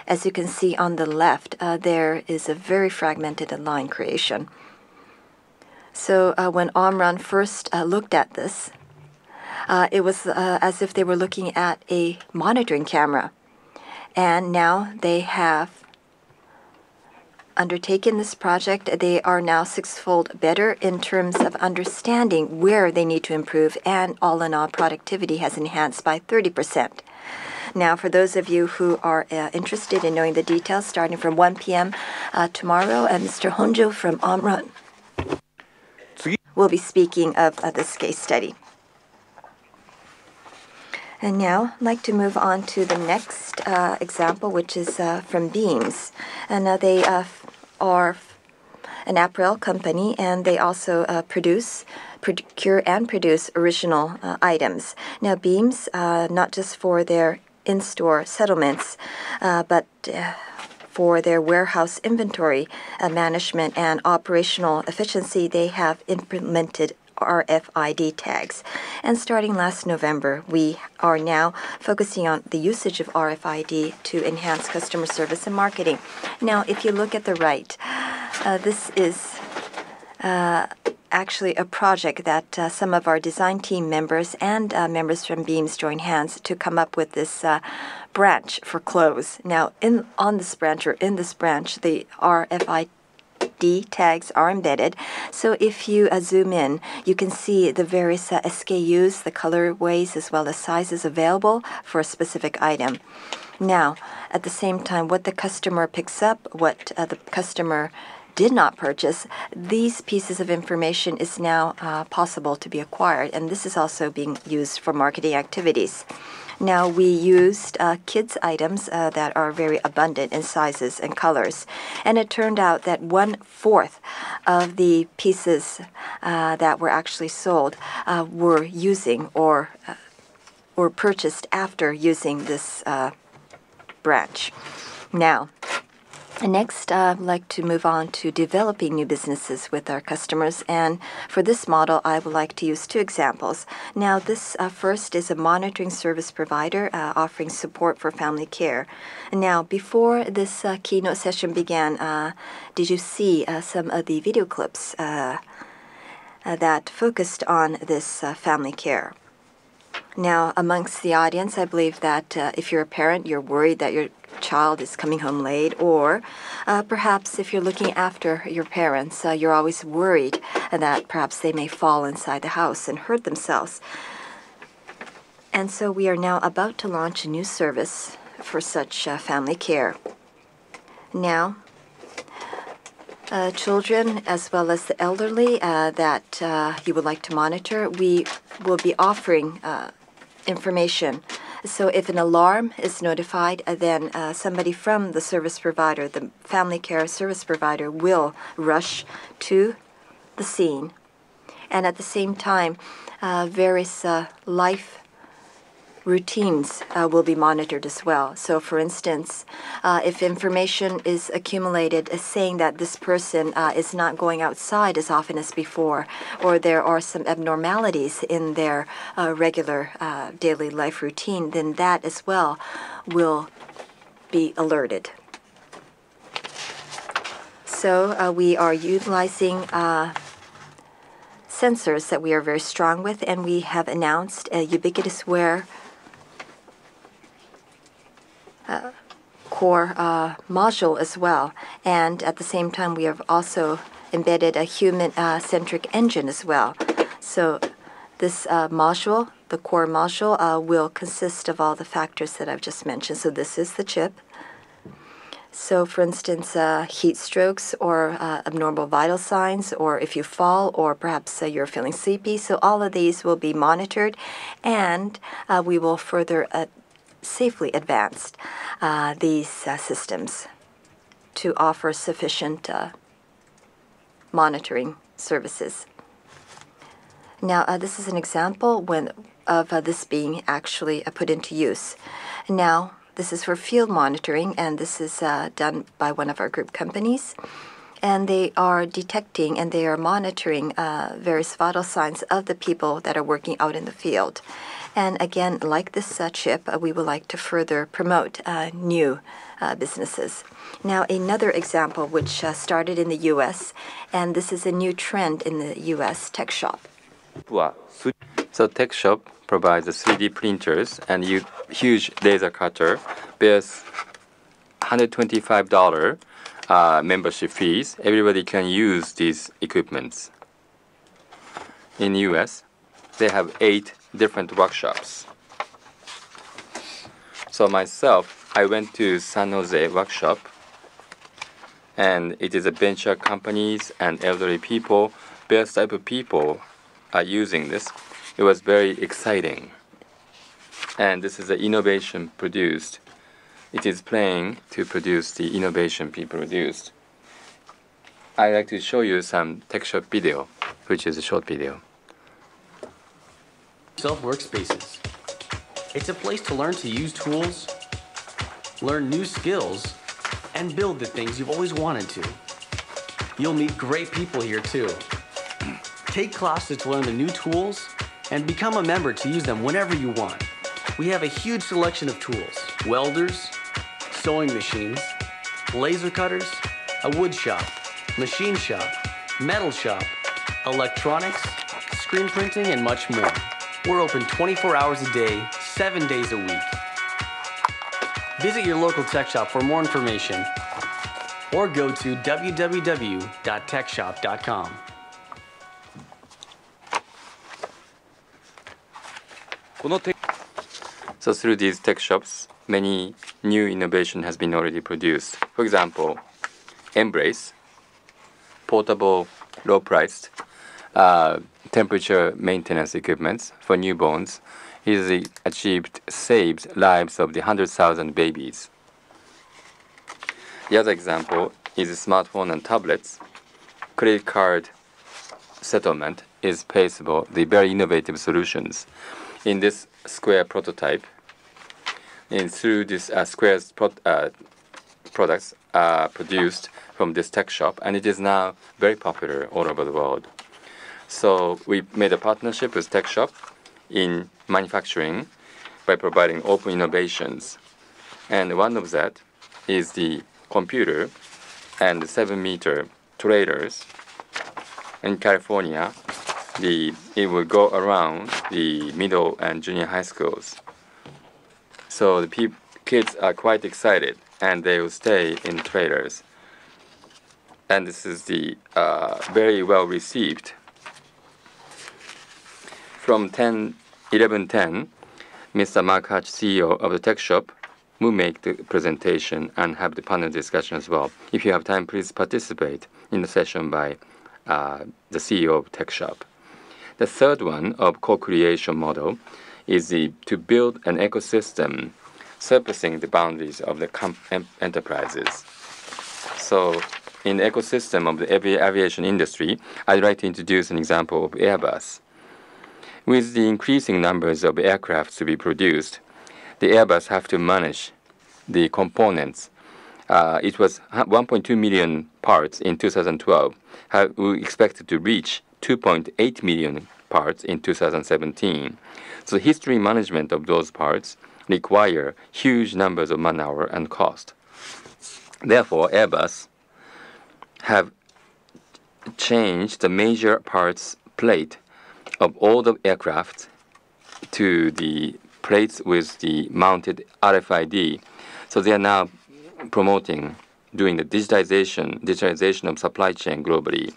Speaker 2: as you can see on the left, there is a very fragmented line creation. So when Omron first looked at this, it was as if they were looking at a monitoring camera. And now they have undertaken this project. They are now sixfold better in terms of understanding where they need to improve, and all in all, productivity has enhanced by 30%. Now, for those of you who are interested in knowing the details, starting from 1 p.m. Tomorrow, Mr. Honjo from Omron will be speaking of this case study. And now I'd like to move on to the next example, which is from Beams. And they are an apparel company, and they also procure and produce original items. Now, Beams, not just for their in-store settlements, but for their warehouse inventory management and operational efficiency, they have implemented RFID tags. And starting last November, we are now focusing on the usage of RFID to enhance customer service and marketing. Now, if you look at the right, this is actually a project that some of our design team members and members from Beams joined hands to come up with this branch for clothes. Now, in this branch, the RFID tags are embedded. So if you zoom in, you can see the various SKUs, the colorways, as well as sizes available for a specific item. Now, at the same time, what the customer picks up, what the customer did not purchase, these pieces of information is now possible to be acquired, and this is also being used for marketing activities. Now, we used kids' items that are very abundant in sizes and colors, and it turned out that 1/4 of the pieces that were actually sold were using or purchased after using this branch. Now, next, I'd like to move on to developing new businesses with our customers. And for this model, I would like to use two examples. Now, this first is a monitoring service provider offering support for family care. Now, before this keynote session began, did you see some of the video clips that focused on this family care? Now, amongst the audience, I believe that if you're a parent, you're worried that your child is coming home late, or perhaps if you're looking after your parents, you're always worried that perhaps they may fall inside the house and hurt themselves. And so we are now about to launch a new service for such family care. Now, children as well as the elderly that you would like to monitor, we will be offering information. So if an alarm is notified, then somebody from the service provider, the family care service provider, will rush to the scene. And at the same time, various life routines will be monitored as well. So for instance, if information is accumulated saying that this person is not going outside as often as before, or there are some abnormalities in their regular daily life routine, then that as well will be alerted. So we are utilizing sensors that we are very strong with, and we have announced a ubiquitous wear core module as well. And at the same time, we have also embedded a human-centric engine as well. So this module, the core module, will consist of all the factors that I've just mentioned. So this is the chip. So for instance, heat strokes or abnormal vital signs, or if you fall, or perhaps you're feeling sleepy. So all of these will be monitored, and we will further safely advanced these systems to offer sufficient monitoring services. Now, this is an example of this being actually put into use. Now, this is for field monitoring, and this is done by one of our group companies. And they are detecting and they are monitoring various vital signs of the people that are working out in the field. And again, like this chip, we would like to further promote new businesses. Now, another example which started in the U.S., and this is a new trend in the U.S., Tech Shop.
Speaker 3: So Tech Shop provides the 3D printers and huge laser cutter, bears $125 membership fees. Everybody can use these equipments. In U.S., they have 8 different workshops. So myself, I went to San Jose workshop, and it is a venture companies and elderly people, various type of people are using this. It was very exciting. And this is the innovation produced. It is playing to produce the innovation people produced. I'd like to show you some Tech Shop video, which is a short video.
Speaker 4: Self-workspaces. It's a place to learn to use tools, learn new skills, and build the things you've always wanted to. You'll meet great people here too. Take classes to learn the new tools and become a member to use them whenever you want. We have a huge selection of tools: welders, sewing machines, laser cutters, a wood shop, machine shop, metal shop, electronics, screen printing, and much more. We're open 24 hours a day, 7 days a week. Visit your local tech shop for more information, or go to www.techshop.com.
Speaker 3: So through these tech shops, many new innovation has been already produced. For example, Embrace. portable, low-priced temperature maintenance equipment for newborns. Easily achieved saved lives of the 100,000 babies. The other example is smartphone and tablets. Credit card settlement is possible, the very innovative solutions. In this square prototype, and through this products are produced from this tech shop, and it is now very popular all over the world. So we made a partnership with tech shop in manufacturing by providing open innovations. And one of that is the computer and the 7-meter trailers. In California, it will go around the middle and junior high schools. So the kids are quite excited, and they will stay in trailers. And this is the very well received. From 11:10, Mr. Mark Hatch, CEO of the tech shop, will make the presentation and have the panel discussion as well. If you have time, please participate in the session by the CEO of tech shop. The third one of co-creation model is to build an ecosystem surpassing the boundaries of the enterprises. So in the ecosystem of the aviation industry, I'd like to introduce an example of Airbus. With the increasing numbers of aircraft to be produced, the Airbus have to manage the components. It was 1.2 million parts in 2012. We expected to reach 2.8 million parts in 2017. So history management of those parts require huge numbers of man-hour and cost. Therefore, Airbus have changed the major parts plate of all the aircraft to the plates with the mounted RFID. So they are now doing the digitization of supply chain globally.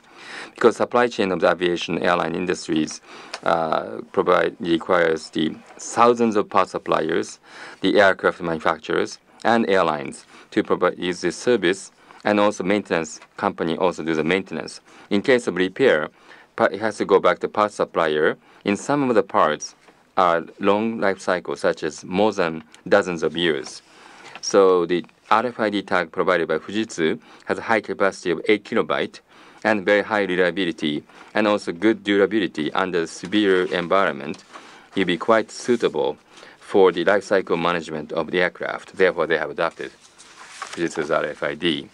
Speaker 3: Because supply chain of the aviation airline industries requires the thousands of part suppliers, the aircraft manufacturers, and airlines to use this service, and also maintenance company also do the maintenance. In case of repair, it has to go back to part supplier. In some of the parts are long life cycles, such as more than dozens of years. So the RFID tag provided by Fujitsu has a high capacity of 8 kilobyte and very high reliability, and also good durability under severe environment. It will be quite suitable for the life cycle management of the aircraft. Therefore, they have adopted Fujitsu's RFID.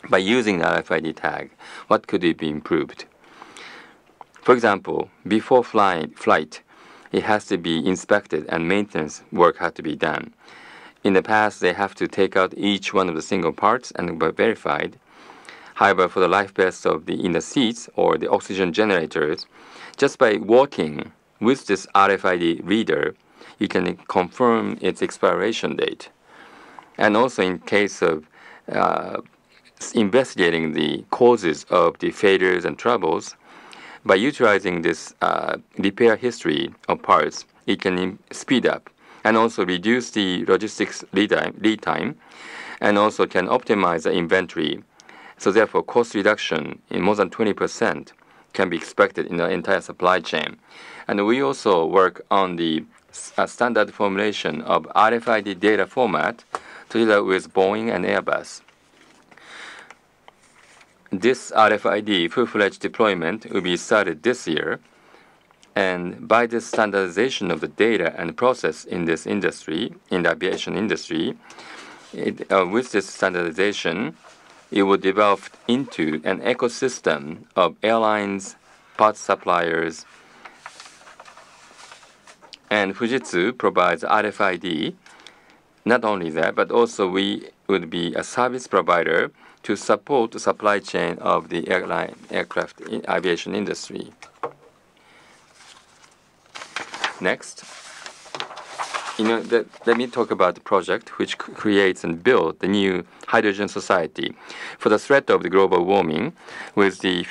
Speaker 3: By using the RFID tag, what could it be improved? For example, before flight, it has to be inspected and maintenance work had to be done. In the past, they have to take out each one of the single parts and be verified. However, for the life vests in the seats or the oxygen generators, just by walking with this RFID reader, you can confirm its expiration date. And also in case of investigating the causes of the failures and troubles, by utilizing this repair history of parts, it can speed up and also reduce the logistics lead time, and also can optimize the inventory. So therefore, cost reduction in more than 20% can be expected in the entire supply chain. And we also work on the standard formulation of RFID data format together with Boeing and Airbus. This RFID full-fledged deployment will be started this year. And by this standardization of the data and process in this industry, in the aviation industry, with this standardization, it will develop into an ecosystem of airlines, parts suppliers, and Fujitsu provides RFID. Not only that, but also we would be a service provider to support the supply chain of the aircraft aviation industry. Next, let me talk about the project which creates and builds the new hydrogen society. For the threat of the global warming, with the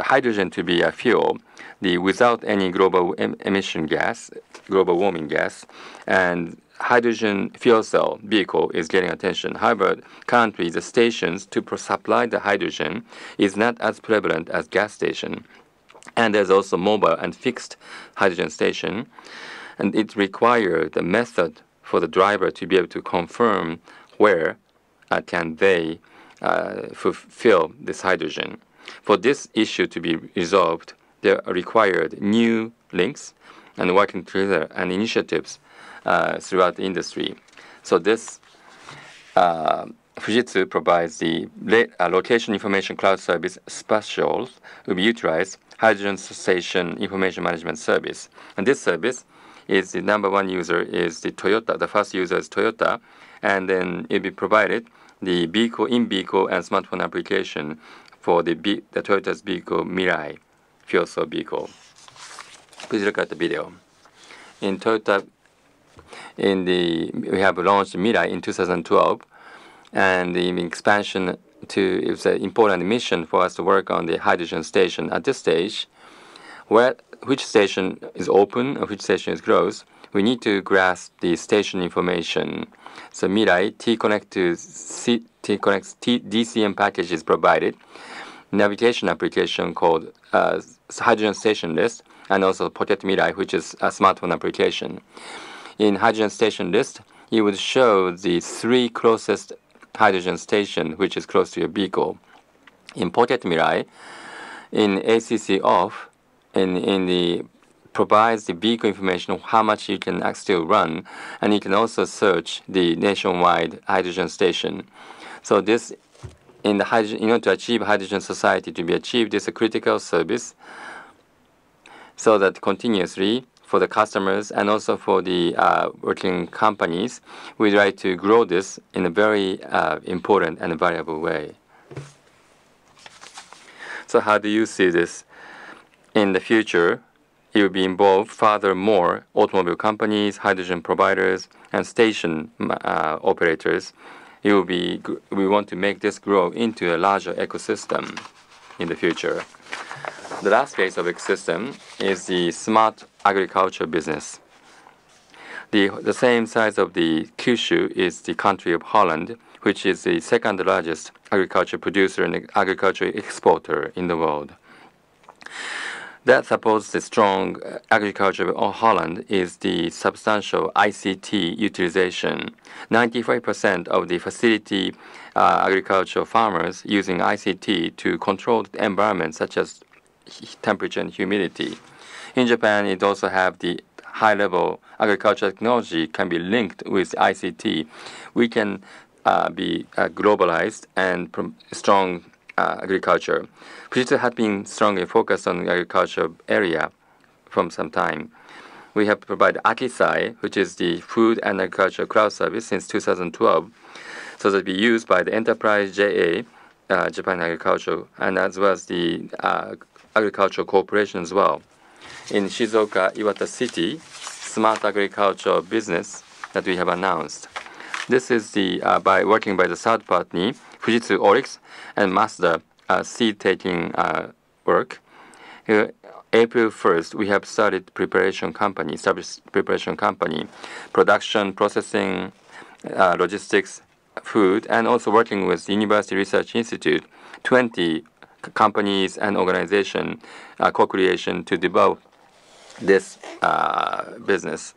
Speaker 3: hydrogen to be a fuel, without any global emission gas, global warming gas, and hydrogen fuel cell vehicle is getting attention. However, currently the stations to supply the hydrogen is not as prevalent as gas station. And there's also mobile and fixed hydrogen station. And it requires the method for the driver to be able to confirm where can they fulfill this hydrogen. For this issue to be resolved, there are required new links and working together and initiatives throughout the industry. So this Fujitsu provides the location information cloud service specials will be utilized hydrogen station information management service. And this service is the number one user is the Toyota. The first user is Toyota, and then it will be provided the vehicle in-vehicle and smartphone application for the Toyota's vehicle Mirai fuel cell vehicle. Please look at the video. In Toyota, we have launched Mirai in 2012, and the expansion it's an important mission for us to work on the hydrogen station. At this stage, which station is open and which station is closed, we need to grasp the station information. So Mirai T-Connect to T-Connect DCM package is provided. Navigation application called Hydrogen Station List, and also Pocket Mirai, which is a smartphone application. In Hydrogen Station List, it would show the 3 closest hydrogen station which is close to your vehicle. In Pocket Mirai, in ACC off, in the provides the vehicle information of how much you can still run, and you can also search the nationwide hydrogen station. So this, in order to achieve hydrogen society to be achieved, is a critical service. So that continuously for the customers and also for the working companies, we try to grow this in a very important and valuable way. So how do you see this in the future? It will be involved furthermore automobile companies, hydrogen providers, and station operators. We want to make this grow into a larger ecosystem in the future. The last phase of ecosystem is the smart agriculture business. The same size of the Kyushu is the country of Holland, which is the second largest agriculture producer and agriculture exporter in the world. That supports the strong agriculture of Holland is the substantial ICT utilization. 95% of the facility agricultural farmers using ICT to control the environment such as temperature and humidity. In Japan, it also have the high-level agricultural technology can be linked with ICT. We can be globalized and strong agriculture. Fujitsu has been strongly focused on the agriculture area from some time. We have provided Akisai, which is the food and agriculture cloud service since 2012, so that be used by the enterprise JA, Japan Agriculture, and as well as the agricultural corporation as well. In Shizuoka, Iwata City, smart agricultural business that we have announced. This is the by working by the third party, Fujitsu Oryx and Mazda seed taking work. April 1st, we have started established preparation company, production, processing, logistics, food, and also working with the University Research Institute, 20 companies and organizations co-creation to develop this business.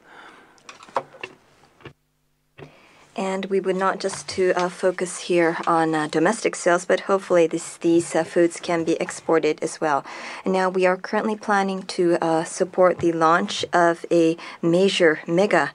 Speaker 2: And we would not just to focus here on domestic sales, but hopefully these foods can be exported as well. And now we are currently planning to support the launch of a mega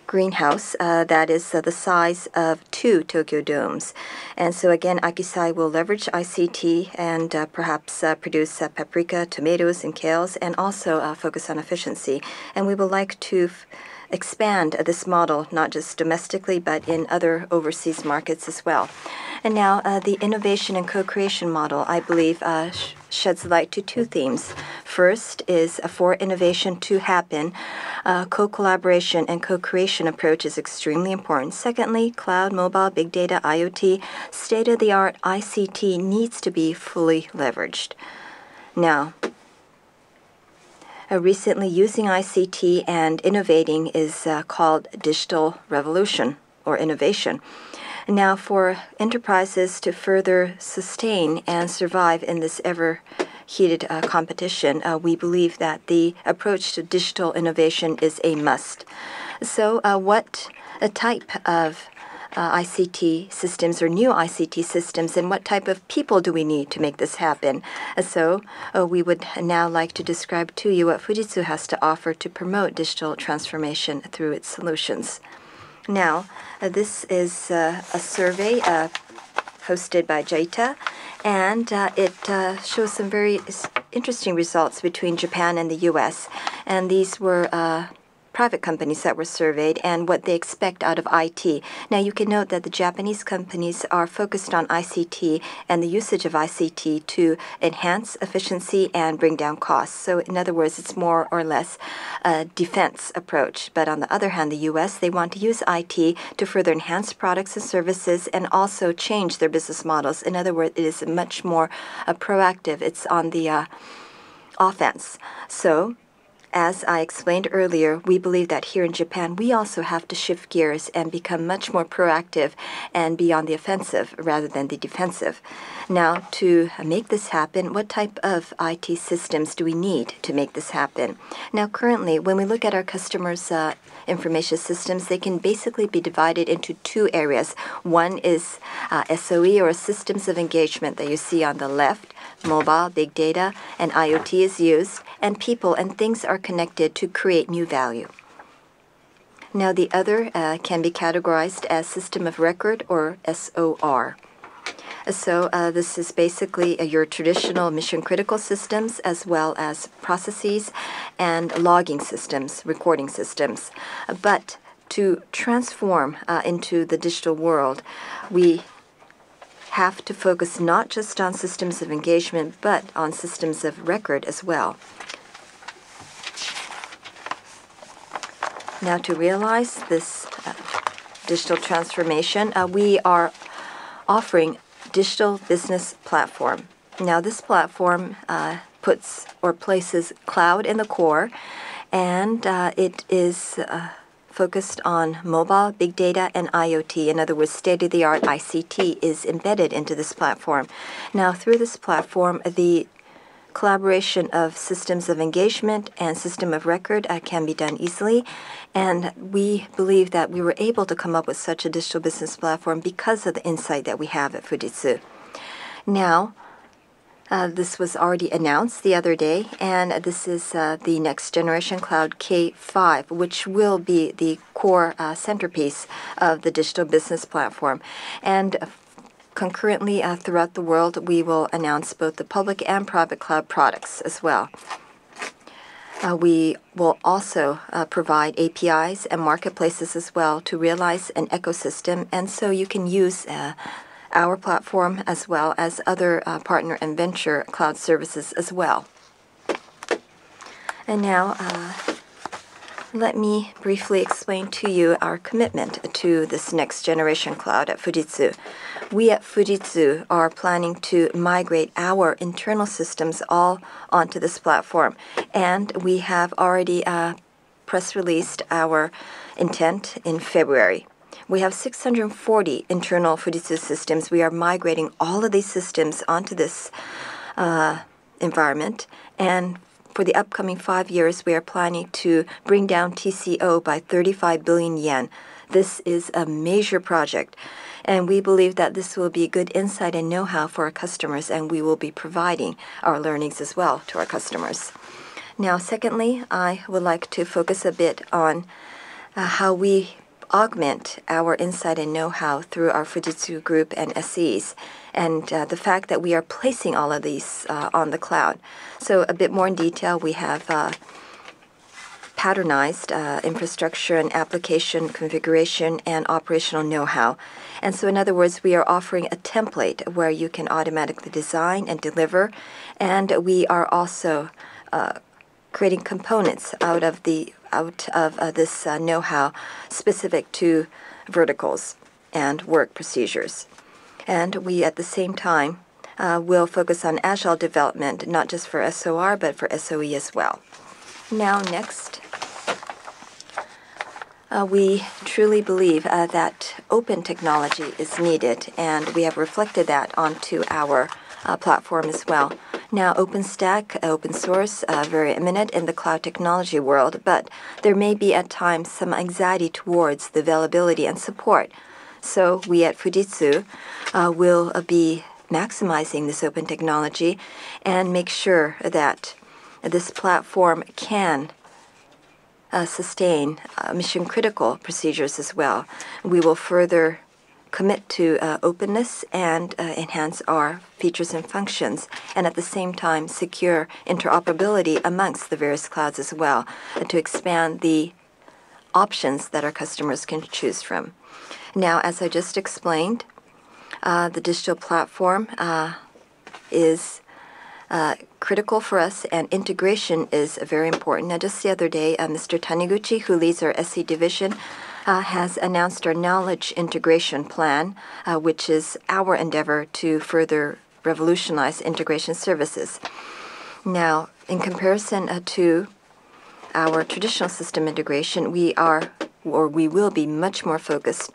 Speaker 2: greenhouse that is the size of 2 Tokyo domes. And so again, Akisai will leverage ICT and perhaps produce paprika, tomatoes, and kales, and also focus on efficiency. And we would like to expand this model, not just domestically, but in other overseas markets as well. And now the innovation and co-creation model, I believe, sheds light to 2 themes. First is for innovation to happen, co-collaboration and co-creation approach is extremely important. Secondly, cloud, mobile, big data, IoT, state-of-the-art ICT needs to be fully leveraged. Now, recently using ICT and innovating is called digital revolution or innovation. Now, for enterprises to further sustain and survive in this ever-heated competition, we believe that the approach to digital innovation is a must. So what type of ICT systems or new ICT systems, and what type of people do we need to make this happen? So we would now like to describe to you what Fujitsu has to offer to promote digital transformation through its solutions. Now, this is a survey hosted by JITA, and it shows some very interesting results between Japan and the U.S. And these were private companies that were surveyed and what they expect out of IT. Now, you can note that the Japanese companies are focused on ICT and the usage of ICT to enhance efficiency and bring down costs. So, in other words, it's more or less a defense approach. But on the other hand, the U.S., they want to use IT to further enhance products and services and also change their business models. In other words, it is much more proactive. It's on the offense. So, as I explained earlier, we believe that here in Japan, we also have to shift gears and become much more proactive and be on the offensive rather than the defensive. Now, to make this happen, what type of IT systems do we need to make this happen? Now, currently, when we look at our customers' information systems, they can basically be divided into two areas. One is SOE, or systems of engagement, that you see on the left. Mobile, big data, and IoT is used, and people and things are connected to create new value. Now, the other can be categorized as system of record, or SOR. So this is basically your traditional mission-critical systems as well as processes and logging systems, recording systems. But to transform into the digital world, we have to focus not just on systems of engagement, but on systems of record as well. Now, to realize this digital transformation, we are offering digital business platform. Now, this platform puts or places cloud in the core, and it is focused on mobile, big data, and IoT. In other words, state-of-the-art ICT is embedded into this platform. Now, through this platform, the collaboration of systems of engagement and system of record can be done easily. And we believe that we were able to come up with such a digital business platform because of the insight that we have at Fujitsu. Now, this was already announced the other day, and this is the next generation cloud K5, which will be the core centerpiece of the digital business platform. And concurrently, throughout the world, we will announce both the public and private cloud products as well. We will also provide APIs and marketplaces as well to realize an ecosystem, and so you can use our platform as well as other partner and venture cloud services as well. And now, let me briefly explain to you our commitment to this next generation cloud at Fujitsu. We at Fujitsu are planning to migrate our internal systems all onto this platform, and we have already press released our intent in February. We have 640 internal Fujitsu systems. We are migrating all of these systems onto this environment, and for the upcoming 5 years, we are planning to bring down TCO by 35 billion yen. This is a major project, and we believe that this will be good insight and know-how for our customers, and we will be providing our learnings as well to our customers. Now, secondly, I would like to focus a bit on how we augment our insight and know-how through our Fujitsu Group and SEs, and the fact that we are placing all of these on the cloud. So a bit more in detail, we have patternized infrastructure and application configuration and operational know-how. And so in other words, we are offering a template where you can automatically design and deliver, and we are also creating components out of this know-how specific to verticals and work procedures. And we, at the same time, will focus on agile development, not just for SOR, but for SOE as well. Now, next, we truly believe that open technology is needed, and we have reflected that onto our platform as well. Now, OpenStack, open source, very eminent in the cloud technology world, but there may be at times some anxiety towards the availability and support. So we at Fujitsu will be maximizing this open technology and make sure that this platform can sustain mission-critical procedures as well. We will further commit to openness and enhance our features and functions, and at the same time secure interoperability amongst the various clouds as well, to expand the options that our customers can choose from. Now, as I just explained, the digital platform is critical for us, and integration is very important. Now, just the other day, Mr. Taniguchi, who leads our SE division, has announced our knowledge integration plan, which is our endeavor to further revolutionize integration services. Now, in comparison to our traditional system integration, we will be much more focused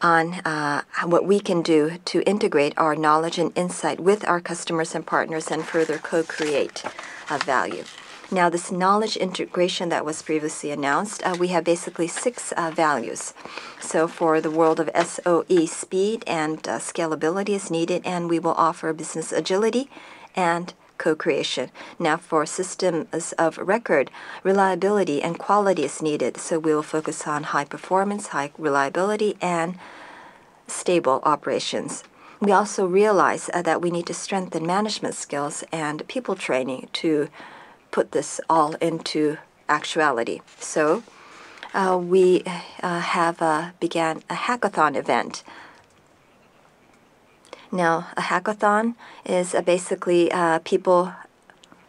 Speaker 2: on what we can do to integrate our knowledge and insight with our customers and partners and further co-create value. Now, this knowledge integration that was previously announced, we have basically 6 values. So for the world of SOE, speed and scalability is needed, and we will offer business agility and co-creation. Now, for systems of record, reliability and quality is needed, so we will focus on high performance, high reliability, and stable operations. We also realize that we need to strengthen management skills and people training to put this all into actuality. So we have began a hackathon event. Now, a hackathon is basically people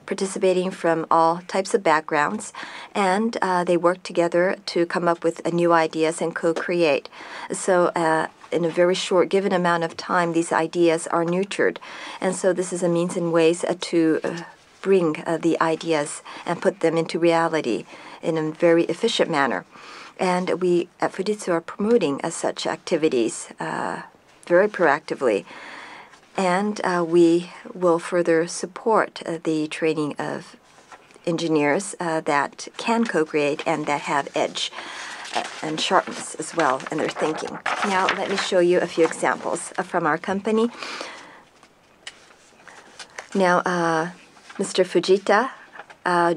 Speaker 2: participating from all types of backgrounds, and they work together to come up with new ideas and co-create. So in a very short given amount of time, these ideas are nurtured. And so this is a means and ways to bring the ideas and put them into reality in a very efficient manner. And we at Fujitsu are promoting such activities very proactively. And we will further support the training of engineers that can co-create and that have edge and sharpness as well in their thinking. Now, let me show you a few examples from our company. Now, Mr. Fujita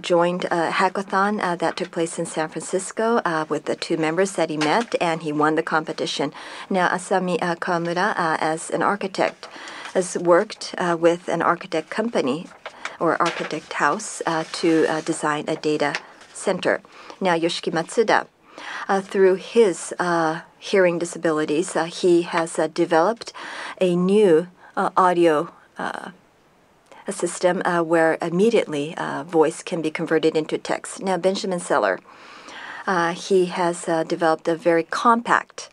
Speaker 2: joined a hackathon that took place in San Francisco with the 2 members that he met, and he won the competition. Now, Asami Kawamura, as an architect, has worked with an architect company or architect house to design a data center. Now, Yoshiki Matsuda, through his hearing disabilities, he has developed a new audio a system where immediately voice can be converted into text. Now, Benjamin Seller, he has developed a very compact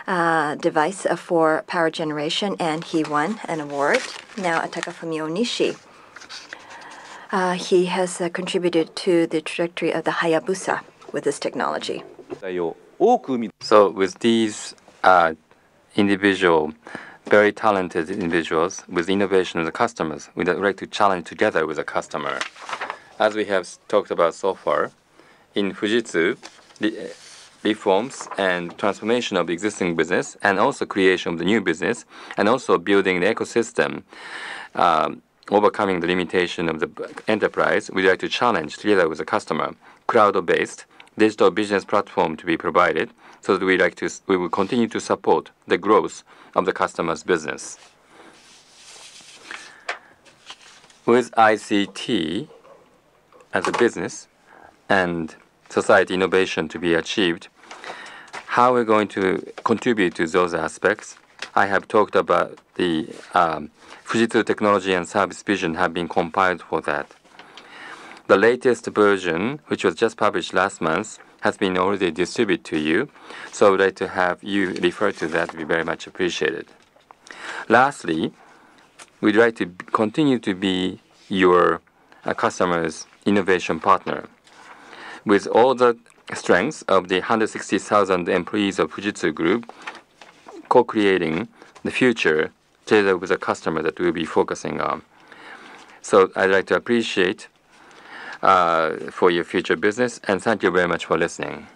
Speaker 2: device for power generation, and he won an award. Now, Takafumi Onishi, he has contributed to the trajectory of the Hayabusa with this technology.
Speaker 3: So with these very talented individuals with innovation of the customers, we'd like to challenge together with the customer. As we have talked about so far, in Fujitsu, the reforms and transformation of existing business, and also creation of the new business, and also building the ecosystem, overcoming the limitation of the enterprise, we'd like to challenge together with the customer, cloud-based digital business platform to be provided, so that we will continue to support the growth of the customer's business. With ICT as a business and society innovation to be achieved, how we're going to contribute to those aspects, I have talked about the Fujitsu technology and service vision have been compiled for that. The latest version, which was just published last month, has been already distributed to you, so I would like to have you refer to that. It would be very much appreciated. Lastly, we'd like to continue to be your customer's innovation partner. with all the strengths of the 160,000 employees of Fujitsu Group, co-creating the future together with the customer that we'll be focusing on. So I'd like to appreciate for your future business, and thank you very much for listening.